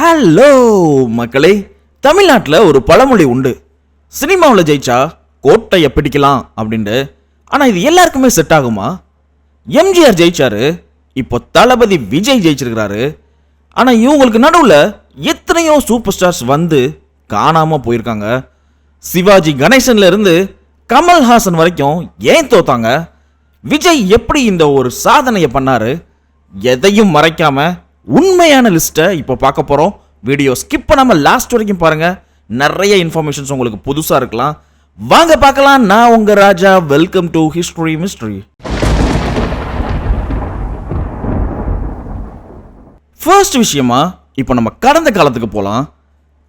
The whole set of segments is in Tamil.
ஹலோ மக்களே, தமிழ்நாட்டில் ஒரு பழமொழி உண்டு. சினிமாவில் ஜெயிச்சா கோட்டையை பிடிக்கலாம் அப்படின்ட்டு. ஆனால் இது எல்லாருக்குமே செட் ஆகுமா? எம்ஜிஆர் ஜெயிச்சாரு, இப்போ தளபதி விஜய் ஜெயிச்சிருக்கிறாரு. ஆனால் இவங்களுக்கு நடுவில் எத்தனையோ சூப்பர் ஸ்டார்ஸ் வந்து காணாமல் போயிருக்காங்க. சிவாஜி கணேசன்ல இருந்து கமல்ஹாசன் வரைக்கும் ஏன் தோத்தாங்க? விஜய் எப்படி இந்த ஒரு சாதனையை பண்ணாரு? எதையும் மறைக்காம உண்மையான லிஸ்ட்டை இப்போ பார்க்க போகிறோம். வீடியோ ஸ்கிப் பண்ணாமல் லாஸ்ட் வரைக்கும் பாருங்க. நிறைய இன்ஃபர்மேஷன்ஸ் உங்களுக்கு புதுசாக இருக்கலாம். வாங்க பார்க்கலாம். நான் உங்க Raja. Welcome to history mystery. First விஷயமா இப்போ நம்ம கடந்த காலத்துக்கு போகலாம்.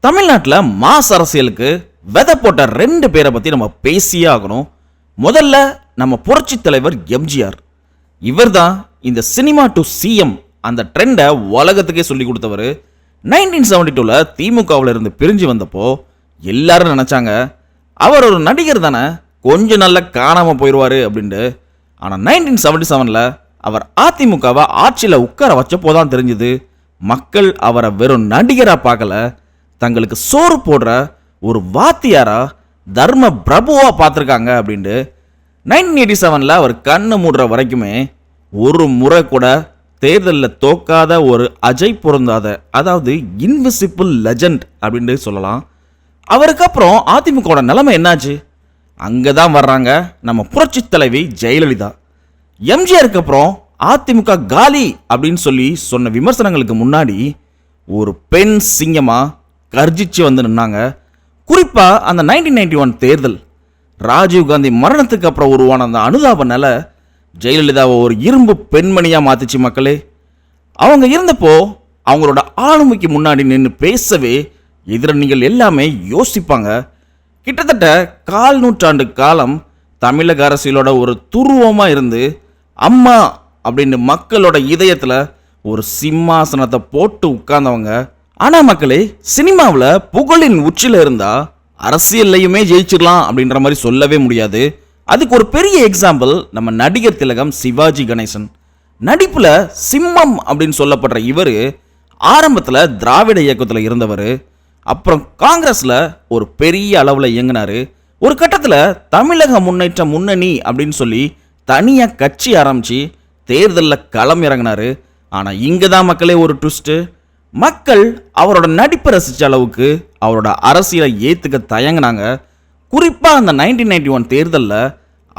தமிழ்நாட்டில் மாஸ் அரசியலுக்கு விதை போட்ட 2 பேரை பற்றி நம்ம பேசியே ஆகணும். முதல்ல நம்ம புரட்சி தலைவர் எம்ஜிஆர். இவர் தான் இந்த சினிமா டு சிஎம் அந்த ட்ரெண்டை உலகத்துக்கே சொல்லி கொடுத்தவர். 1972 திமுகவில் இருந்து பிரிஞ்சு வந்தப்போ எல்லாரும் நினச்சாங்க அவர் ஒரு நடிகர் தானே, கொஞ்சம் நல்லா காணாமல் போயிடுவார் அப்படின்ட்டு. ஆனால் 1977 அவர் அதிமுகவை ஆட்சியில் உட்கார வச்சப்போ தான் தெரிஞ்சுது மக்கள் அவரை வெறும் நடிகராக பார்க்கல, தங்களுக்கு சோறு போடுற ஒரு வாத்தியாரா தர்ம பிரபுவா பார்த்துருக்காங்க அப்படின்ட்டு. 1987 அவர் கண்ணு மூடுற வரைக்குமே ஒரு முறை கூட தேர்தலில் தோக்காத ஒரு அஜய் பொருந்தாத, அதாவது இன்விசிபிள் லெஜண்ட் அப்படின்னு சொல்லலாம். அவருக்கு அப்புறம் அதிமுகவோட நிலைமை என்னாச்சு? அங்கே தான் வர்றாங்க நம்ம புரட்சி தலைவி ஜெயலலிதா. எம்ஜிஆருக்கு அப்புறம் அதிமுக காலி அப்படின்னு சொல்லி சொன்ன விமர்சனங்களுக்கு முன்னாடி ஒரு பெண் சிங்கமா கர்ஜிச்சு வந்து நின்னாங்க. குறிப்பாக அந்த 1991 தேர்தல், ராஜீவ்காந்தி மரணத்துக்கு அப்புறம் உருவான அந்த அனுதாப நிலை ஜெயலலிதாவை ஒரு இரும்பு பெண்மணியாக மாற்றிச்சு மக்களே. அவங்க இருந்தப்போ அவங்களோட ஆளுமைக்கு முன்னாடி நின்று பேசவே எதிரணிகள் எல்லாமே யோசிப்பாங்க. கிட்டத்தட்ட 1/4 நூற்றாண்டு காலம் தமிழக அரசியலோட ஒரு துருவமாக இருந்து அம்மா அப்படின்னு மக்களோட இதயத்தில் ஒரு சிம்மாசனத்தை போட்டு உட்கார்ந்தவங்க. ஆனால் மக்களே, சினிமாவில் புகழின் உச்சியில் இருந்தால் அரசியல்லையுமே ஜெயிச்சிடலாம் அப்படின்ற மாதிரி சொல்லவே முடியாது. அதுக்கு ஒரு பெரிய எக்ஸாம்பிள் நம்ம நடிகர் திலகம் சிவாஜி கணேசன். நடிப்புல சிம்மம் அப்படின்னு சொல்லப்படுற இவர் ஆரம்பத்தில் திராவிட இயக்கத்தில் இருந்தவர். அப்புறம் காங்கிரஸில் ஒரு பெரிய அளவில் இயங்கினார். ஒரு கட்டத்தில் தமிழக முன்னேற்ற முன்னணி அப்படின்னு சொல்லி தனியாக கட்சி ஆரம்பித்து தேர்தலில் களம் இறங்கினார். ஆனால் இங்கே தான் மக்களே ஒரு ட்விஸ்ட்டு. மக்கள் அவரோட நடிப்பை ரசித்த அளவுக்கு அவரோட அரசியலை ஏற்றுக்க தயங்கினாங்க. குறிப்பாக அந்த 1991 தேர்தலில்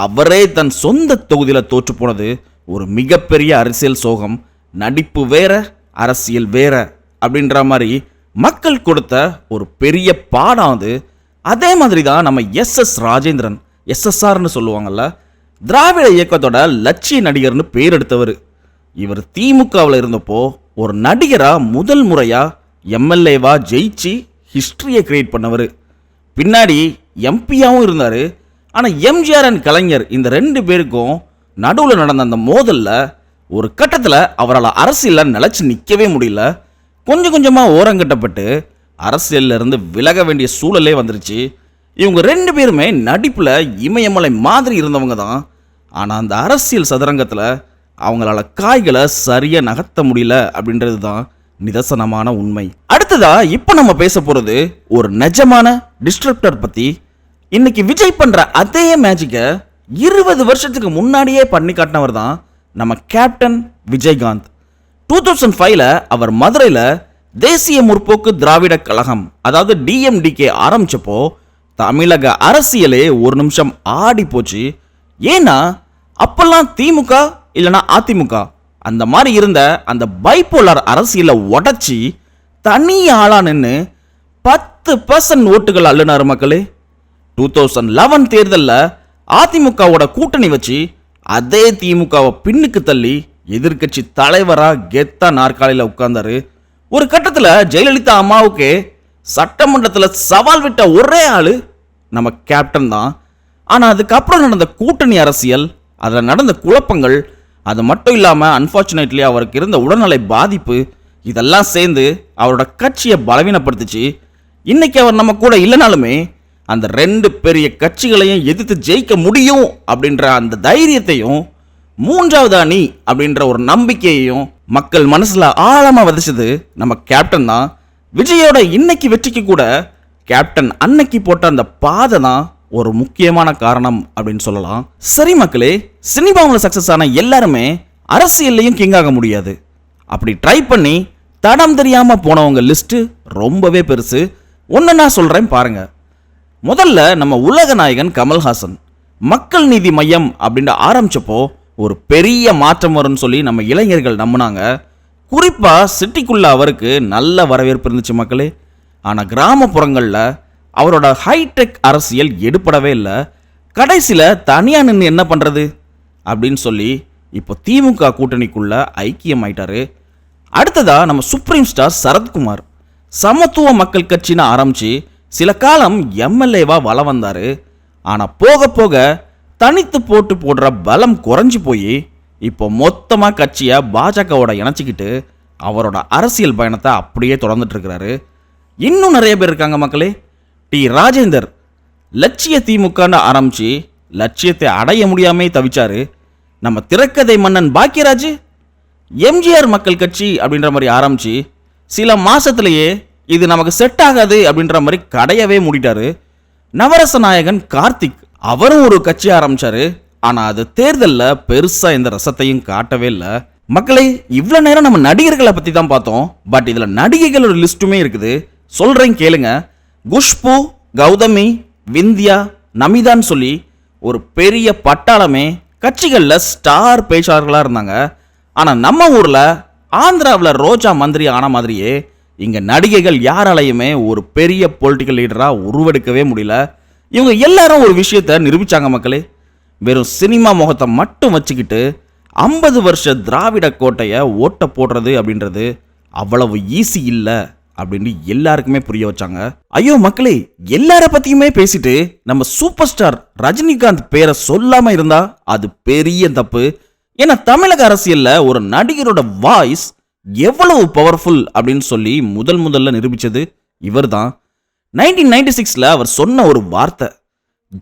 அவரே தன் சொந்த தொகுதியில் தோற்று போனது ஒரு மிகப்பெரிய அரசியல் சோகம். நடிப்பு வேற, அரசியல் வேற அப்படின்ற மாதிரி மக்கள் கொடுத்த ஒரு பெரிய பாடம் அது. அதே மாதிரி தான் நம்ம எஸ் ராஜேந்திரன், எஸ்எஸ்ஆர்னு சொல்லுவாங்கல்ல, திராவிட இயக்கத்தோட லட்சிய நடிகர்னு பேர் எடுத்தவர். இவர் திமுகவில் இருந்தப்போ ஒரு நடிகராக முதல் முறையாக எம்எல்ஏவா ஜெயிச்சு ஹிஸ்டரியை கிரியேட் பண்ணவர். பின்னாடி எம்பியாகவும் இருந்தார். ஆனால் எம்ஜிஆர் அண்ட் கலைஞர் இந்த 2 பேருக்கும் நடுவில் நடந்த அந்த மோதலில் ஒரு கட்டத்தில் அவரால் அரசியலில் நிலச்சி நிற்கவே முடியல. கொஞ்சம் கொஞ்சமாக ஓரங்கட்டப்பட்டு அரசியலில் இருந்து விலக வேண்டிய சூழலே வந்துருச்சு. இவங்க 2 பேருமே நடிப்பில் இமயமலை மாதிரி இருந்தவங்க தான். ஆனால் அந்த அரசியல் சதுரங்கத்தில் அவங்களால காய்களை சரியாக நகர்த்த முடியல அப்படின்றது தான் நிதர்சனமான உண்மை. அடுத்ததா இப்போ நம்ம பேச போகிறது ஒரு நிஜமான டிஸ்ட்ரப்டர் பற்றி. இன்னைக்கு விஜய் பண்ணுற அதே மேஜிக்கை 20 வருஷத்துக்கு முன்னாடியே பண்ணி காட்டினவர் தான் நம்ம கேப்டன் விஜயகாந்த். 2005 அவர் மதுரையில் தேசிய முற்போக்கு திராவிட கழகம், அதாவது டிஎம்டிகே ஆரம்பிச்சப்போ தமிழக அரசியலே ஒரு நிமிஷம் ஆடி போச்சு. ஏன்னா அப்பெல்லாம் திமுக இல்லைனா அதிமுக அந்த மாதிரி இருந்த அந்த பைப்போலார் அரசியலை உடச்சி தனி ஆளா நின்று 10% ஓட்டுகள் அள்ளினார் மக்களே. 2011 தேர்தலில் அதிமுகவோட கூட்டணி வச்சு அதே திமுகவை பின்னுக்கு தள்ளி எதிர்கட்சி தலைவராக கெத்தா நாற்காலியில் உட்கார்ந்தாரு. ஒரு கட்டத்தில் ஜெயலலிதா அம்மாவுக்கு சட்டமன்றத்தில் சவால் விட்ட ஒரே ஆள் நம்ம கேப்டன் தான். ஆனால் அதுக்கப்புறம் நடந்த கூட்டணி அரசியல், அதில் நடந்த குழப்பங்கள், அது மட்டும் இல்லாமல் அன்ஃபார்ச்சுனேட்லி அவருக்கு இருந்த உடல்நலை பாதிப்பு, இதெல்லாம் சேர்ந்து அவரோட கட்சியை பலவீனப்படுத்துச்சு. இன்னைக்கு அவர் நம்ம கூட இல்லைனாலுமே அந்த 2 பெரிய கட்சிகளையும் எதிர்த்து ஜெயிக்க முடியும் அப்படின்ற அந்த தைரியத்தையும் 3வது அணி அப்படின்ற ஒரு நம்பிக்கையையும் மக்கள் மனசில் ஆழமாக விதைச்சது நம்ம கேப்டன் தான். விஜயோட இன்னைக்கு வெற்றிக்கு கூட கேப்டன் அன்னைக்கு போட்ட அந்த பாதை தான் ஒரு முக்கியமான காரணம் அப்படின்னு சொல்லலாம். சரி மக்களே, சினிமாவில் சக்சஸ் ஆன எல்லாருமே அரசியல்லையும் கிங் ஆக முடியாது. அப்படி ட்ரை பண்ணி தடம் தெரியாம போனவங்க லிஸ்ட் ரொம்பவே பெருசு. ஒன்னு நான் சொல்றேன் பாருங்க. முதல்ல நம்ம உலக நாயகன் கமல்ஹாசன் மக்கள் நீதி மையம் அப்படின்னு ஆரம்பிச்சப்போ ஒரு பெரிய மாற்றம் வரும்னு சொல்லி நம்ம இளைஞர்கள் நம்பினாங்க. குறிப்பா சிட்டிக்குள்ள அவருக்கு நல்ல வரவேற்பு இருந்துச்சு மக்களே. ஆனால் கிராமப்புறங்களில் அவரோட ஹைடெக் அரசியல் எடுப்படவே இல்லை. கடைசியில் தனியாக நின்று என்ன பண்ணுறது அப்படின்னு சொல்லி இப்போ திமுக கூட்டணிக்குள்ள ஐக்கியம் ஆயிட்டாரு. அடுத்ததா நம்ம சுப்ரீம் ஸ்டார் சரத்குமார் சமத்துவ மக்கள் கட்சின்னு ஆரம்பிச்சு சில காலம் எம்எல்ஏவா வலம் வந்தார். ஆனால் போக போக தனித்து போட்டு போடுற பலம் குறைஞ்சி போய் இப்போ மொத்தமாக கட்சியை பாஜகவோட இணைச்சிக்கிட்டு அவரோட அரசியல் பயணத்தை அப்படியே தொடர்ந்துட்டு இருக்கிறாரு. இன்னும் நிறைய பேர் இருக்காங்க மக்களே. டி ராஜேந்தர் லட்சிய திமுகன்னு ஆரம்பிச்சு லட்சியத்தை அடைய முடியாமே தவிச்சாரு. நம்ம திரைக்கதை மன்னன் பாக்கியராஜ் எம்ஜிஆர் மக்கள் கட்சி அப்படின்ற மாதிரி ஆரம்பிச்சு சில மாசத்திலேயே இது நமக்கு செட் ஆகாது அப்படின்ற மாதிரி கடையவே மூடிட்டாரு. நவரச நாயகன் கார்த்திக் அவரும் ஒரு கட்சி ஆரம்பிச்சாரு. ஆனா அது தேர்தலில் பெருசா எந்த ரசத்தையும் காட்டவே இல்லை. மக்களே, இவ்வளோ நேரம் நம்ம நடிகர்களை பத்தி தான் பார்த்தோம். பட் இதுல நடிகைகளோட லிஸ்ட்டுமே இருக்குது, சொல்றேன் கேளுங்க. குஷ்பு, கௌதமி, விந்தியா, நமிதான்னு சொல்லி ஒரு பெரிய பட்டாளமே கட்சிகளில் ஸ்டார் பேச்சாளர்களாக இருந்தாங்க. ஆனால் நம்ம ஊரில் ஆந்திராவில் ரோஜா மந்திரி ஆன மாதிரியே இங்கே நடிகைகள் யாராலையுமே ஒரு பெரிய பொலிட்டிக்கல் லீடராக உருவெடுக்கவே முடியல. இவங்க எல்லாரும் ஒரு விஷயத்தை நிரூபித்தாங்க மக்களே. வெறும் சினிமா முகத்தை மட்டும் வச்சுக்கிட்டு 50 வருஷ திராவிட கோட்டையை ஓட்ட போடுறது அப்படின்றது அவ்வளவு ஈஸி இல்லை அப்படின்னு எல்லாருக்குமே புரிய வச்சாங்க. ஐயோ மக்களே, எல்லார பத்தியுமே பேசிட்டு நம்ம சூப்பர் ஸ்டார் ரஜினிகாந்த் பேரை சொல்லாம இருந்தா அது பெரிய தப்பு. ஏன்னா தமிழக அரசியல்ல ஒரு நடிகரோட வாய்ஸ் எவ்வளவு பவர்ஃபுல் அப்படின்னு சொல்லி முதல்ல நிரூபிச்சது இவர் தான். 1996ல அவர் சொன்ன ஒரு வார்த்தை,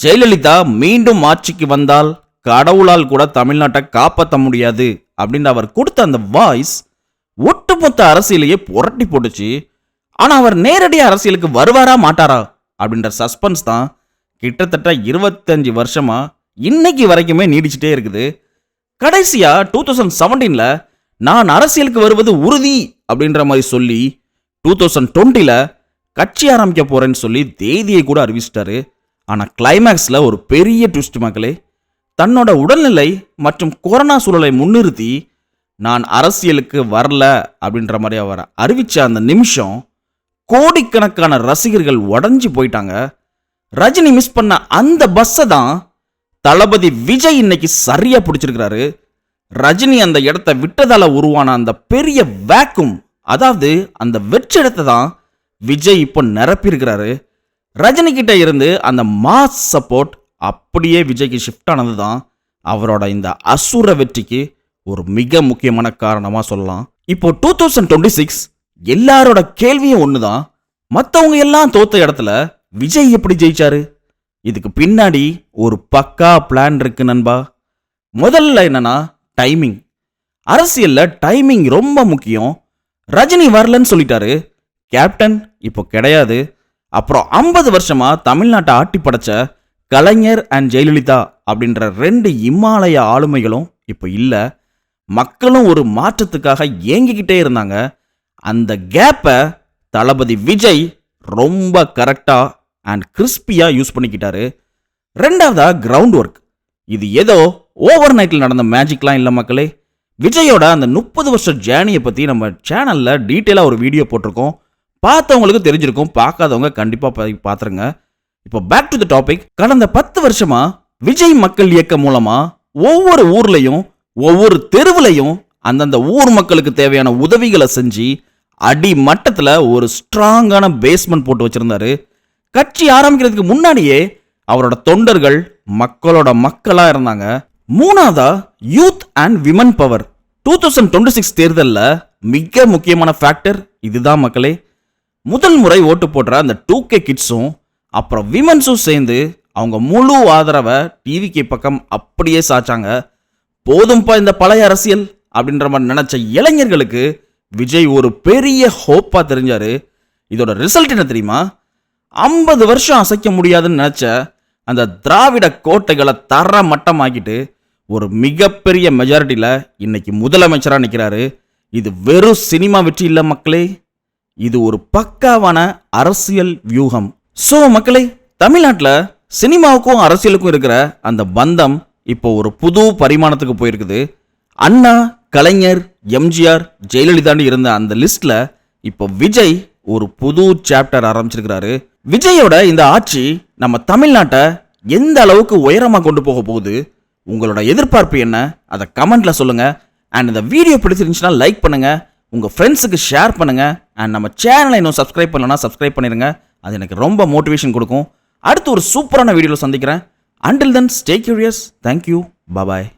ஜெயலலிதா மீண்டும் ஆட்சிக்கு வந்தால் கடவுளால் கூட தமிழ்நாட்டை காப்பாற்ற முடியாது அப்படின்னு அவர் கொடுத்த அந்த வாய்ஸ் ஒட்டுமொத்த அரசியலையே புரட்டி போட்டுச்சு. ஆனா அவர் நேரடியாக அரசியலுக்கு வருவாரா மாட்டாரா அப்படின்ற சஸ்பென்ஸ் தான் கிட்டத்தட்ட 25 வருஷமா இன்னைக்கு வரைக்குமே நீடிச்சுட்டே இருக்குது. கடைசியா 2017ல நான் அரசியலுக்கு வருவது உறுதி அப்படின்ற மாதிரி சொல்லி 2020ல கட்சி ஆரம்பிக்க போறேன்னு சொல்லி தேதியை கூட அறிவிச்சிட்டாரு. ஆனா கிளைமேக்ஸ்ல ஒரு பெரிய ட்விஸ்ட் மக்களே. தன்னோட உடல்நிலை மற்றும் கொரோனா சூழலை முன்னிறுத்தி நான் அரசியலுக்கு வரல அப்படின்ற மாதிரி அவர் அறிவிச்ச அந்த நிமிஷம் கோடிக்கணக்கான ரசிகர்கள் உடஞ்சி போயிட்டாங்க. ரஜினி மிஸ் பண்ண அந்த பஸ்ஸை தான் தளபதி விஜய் இன்னைக்கு சரியா பிடிச்சிருக்கிறாரு. ரஜினி அந்த இடத்த விட்டதால உருவான அந்த பெரிய வேக்கும், அதாவது அந்த வெற்றிடத்தை தான் விஜய் இப்போ நிரப்பியிருக்கிறாரு. ரஜினி கிட்ட இருந்து அந்த மாஸ் சப்போர்ட் அப்படியே விஜய்க்கு ஷிஃப்ட் ஆனது தான் அவரோட இந்த அசுர வெற்றிக்கு ஒரு மிக முக்கியமான காரணமா சொல்லலாம். இப்போ 2026 எல்லாரோட கேள்வியும் ஒண்ணுதான், மற்றவங்க எல்லாம் தோத்த இடத்துல விஜய் எப்படி ஜெயிச்சாரு? இதுக்கு பின்னாடி ஒரு பக்கா பிளான் இருக்கு நண்பா. முதல்ல என்னன்னா டைமிங். அரசியல்ல டைமிங் ரொம்ப முக்கியம். ரஜினி வரலன்னு சொல்லிட்டாரு, கேப்டன் இப்போ கிடையாது. அப்புறம் 50 வருஷமா தமிழ்நாட்டை ஆட்டி படைச்ச கலைஞர் அண்ட் ஜெயலலிதா அப்படின்ற 2 இமாலய ஆளுமைகளும் இப்போ இல்லை. மக்களும் ஒரு மாற்றத்துக்காக ஏங்கிக்கிட்டே இருந்தாங்க. அந்த கேப்பை தளபதி விஜய் ரொம்ப கரெக்டா அண்ட் கிறிஸ்பியா யூஸ் பண்ணிக்கிட்டாரு. ரெண்டாவதா கிரவுண்ட் ஒர்க். இது ஏதோ ஓவர் நைட்டில் நடந்த மேஜிக்லாம் இல்லை மக்களே. விஜயோட அந்த 30 வருஷ ஜேர்னியை பற்றி நம்ம சேனலில் டீட்டெயிலாக ஒரு வீடியோ போட்டிருக்கோம். பார்த்தவங்களுக்கு தெரிஞ்சிருக்கும், பார்க்காதவங்க கண்டிப்பாக பார்த்துருங்க. இப்போ பேக் டு த டாபிக். கடந்த 10 வருஷமா விஜய் மக்கள் இயக்கம் மூலமா ஒவ்வொரு ஊர்லையும் ஒவ்வொரு தெருவுலையும் அந்தந்த ஊர் மக்களுக்கு தேவையான உதவிகளை செஞ்சு அடி மட்டத்தில் ஒரு ஸ்ட்ராங்கான பேஸ்மெண்ட் போட்டு வச்சிருந்தாரு. கட்சி ஆரம்பிக்கிறதுக்கு முன்னாடியே அவரோட தொண்டர்கள் மக்களோட மக்களா இருந்தாங்க. மூணாவதா யூத் அண்ட் விமன் பவர். 2026 தேர்தலில் மிக முக்கியமான ஃபேக்டர் இதுதான் மக்களே. முதல் முறை ஓட்டு போடுற அந்த 2K கிட்ஸும் அப்புறம் விமன்ஸும் சேர்ந்து அவங்க முழு ஆதரவை டிவிக்கு பக்கம் அப்படியே சாச்சாங்க. போதும்பா இந்த பழைய அரசியல் அப்படின்ற மாதிரி நினைச்ச இளைஞர்களுக்கு விஜய் ஒரு பெரிய ஹோப்பா தெரிஞ்சாரு. இதோட ரிசல்ட் என்ன தெரியுமா? 50 வருஷம் அசைக்க முடியாதுன்னு நினைச்ச அந்த திராவிட கோட்டைகளை தர மட்டமாக்கிட்டு ஒரு மிகப்பெரிய மெஜாரிட்டியில் இன்னைக்கு முதலமைச்சராக நிற்கிறாரு. இது வெறும் சினிமா வெற்றி இல்லை மக்களே, இது ஒரு பக்காவான அரசியல் வியூகம். ஸோ மக்களே, தமிழ்நாட்டில் சினிமாவுக்கும் அரசியலுக்கும் இருக்கிற அந்த பந்தம் இப்போ ஒரு புது பரிமாணத்துக்கு போயிருக்குது. அண்ணா, கலைஞர், எம்ஜிஆர், ஜெயலலிதான்னு இருந்த அந்த லிஸ்ட்ல இப்போ விஜய் ஒரு புது சாப்டர் ஆரம்பிச்சிருக்கிறாரு. விஜயோட இந்த ஆட்சி நம்ம தமிழ்நாட்டை எந்த அளவுக்கு உயரமா கொண்டு போக போகுது, உங்களோட எதிர்பார்ப்பு என்ன, அதை கமெண்ட்ல சொல்லுங்க. அண்ட் இந்த வீடியோ பிடிச்சிருந்துச்சுன்னா லைக் பண்ணுங்க, உங்க ஃப்ரெண்ட்ஸுக்கு ஷேர் பண்ணுங்க. அண்ட் நம்ம சேனலை இன்னும் சப்ஸ்கிரைப் பண்ணலன்னா சப்ஸ்கிரைப் பண்ணிருங்க, அது எனக்கு ரொம்ப மோட்டிவேஷன் கொடுக்கும். அடுத்து ஒரு சூப்பரான வீடியோவில் சந்திக்கிறேன். Until then, stay curious. Thank you. Bye bye.